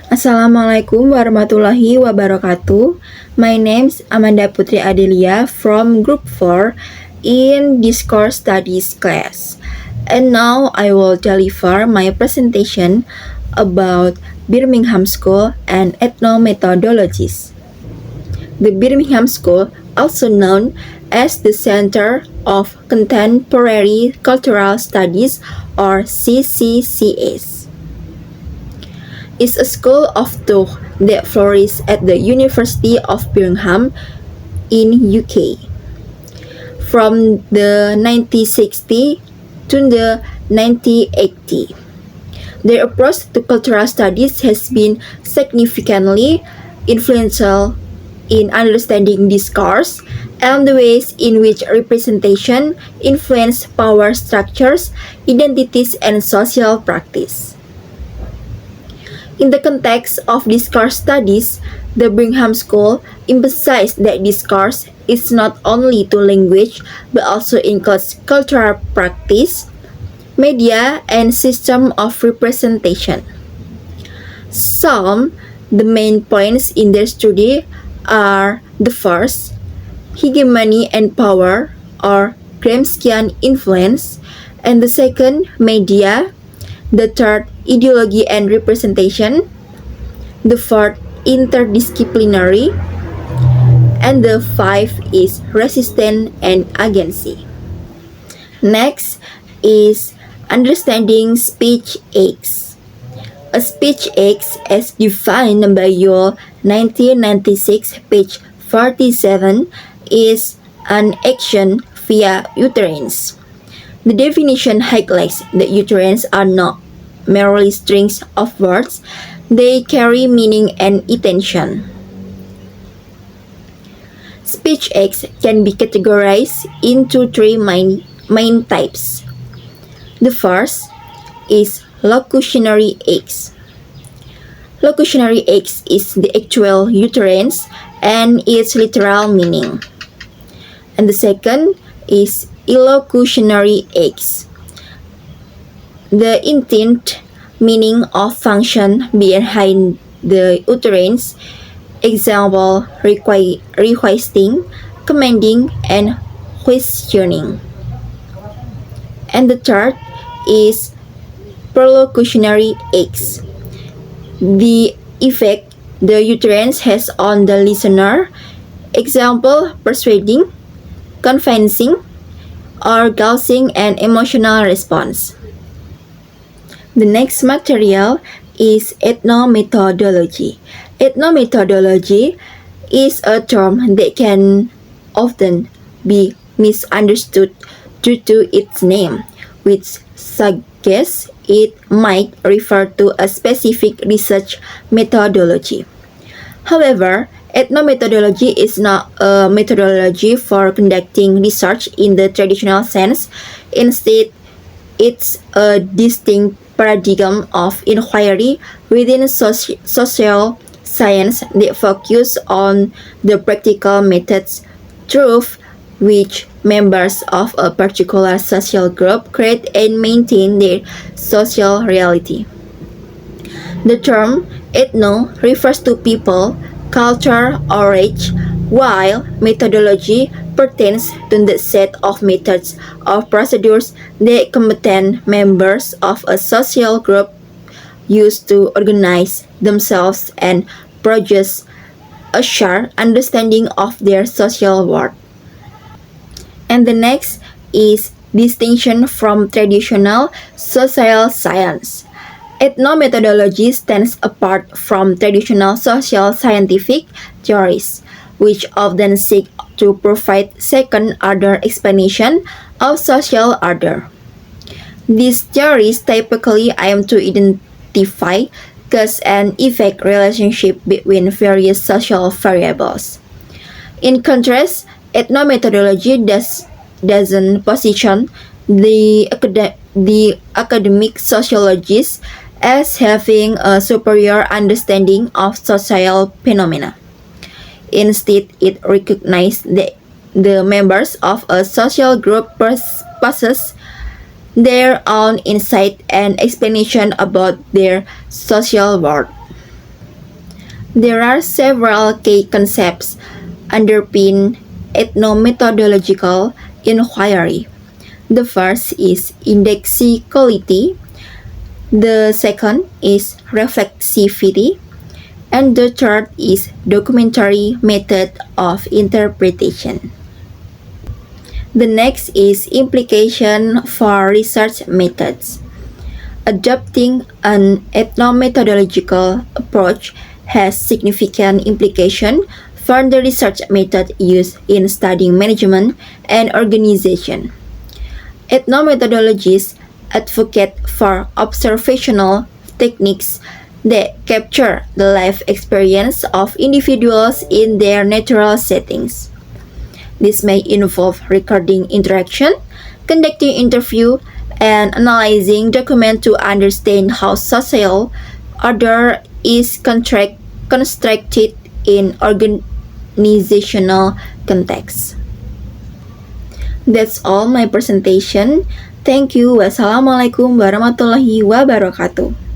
Assalamualaikum warahmatullahi wabarakatuh. My name's Amanda Putri Adelia from Group 4 in Discourse Studies class. And now I will deliver my presentation about Birmingham School and ethnomethodologies. The Birmingham School, also known as the Center of Contemporary Cultural Studies or CCCS, is a school of thought that flourished at the University of Birmingham in UK from the 1960 to the 1980. Their approach to cultural studies has been significantly influential in understanding discourse and the ways in which representation influence power structures, identities, and social practice. In the context of discourse studies, the Birmingham School emphasized that discourse is not only to language but also includes cultural practice, media, and system of representation. The main points in their study are the first, hegemony and power or Gramscian influence, and the second, media, the third, ideology and representation, the fourth, interdisciplinary, and the fifth is resistance and agency. Next is understanding speech aids. A speech aid, as defined by your 1996 page 47, is an action via utterance. The definition highlights that utterances are not merely strings of words, they carry meaning and intention. Speech aids can be categorized into three main types. The first is locutionary aids. Locutionary aids is the actual utterance and its literal meaning. And the second is illocutionary aids. The intent, meaning or function behind the utterance, example requesting, commanding, and questioning. And the third is perlocutionary aids. The effect the utterance has on the listener, example persuading, convincing, or causing an emotional response. The next material is ethnomethodology. Ethnomethodology is a term that can often be misunderstood due to its name, which suggests it might refer to a specific research methodology. However, ethnomethodology is not a methodology for conducting research in the traditional sense. Instead, it's a distinct paradigm of inquiry within social science that focus on the practical methods through which members of a particular social group create and maintain their social reality. The term ethno refers to people, culture, or age, while methodology pertains to the set of methods or procedures that competent members of a social group use to organize themselves and produce a shared understanding of their social world. And the next is distinction from traditional social science. Ethnomethodology stands apart from traditional social scientific theories, which often seek to provide second-order explanation of social order. These theories typically aim to identify cause and effect relationship between various social variables. In contrast, ethnomethodology doesn't position the academic sociologist as having a superior understanding of social phenomena. Instead, it recognizes that the members of a social group possess their own insight and explanation about their social world. There are several key concepts underpin ethnomethodological inquiry. The first is indexicality, the second is reflexivity, and the third is documentary method of interpretation. The next is implication for research methods. Adopting an ethnomethodological approach has significant implication for the research method used in studying management and organization. Ethnomethodologists advocate for observational techniques that capture the life experience of individuals in their natural settings. This may involve recording interaction, conducting interview, and analyzing documents to understand how social order is constructed in organizational context. That's all my presentation. Thank you. Wassalamualaikum warahmatullahi wabarakatuh.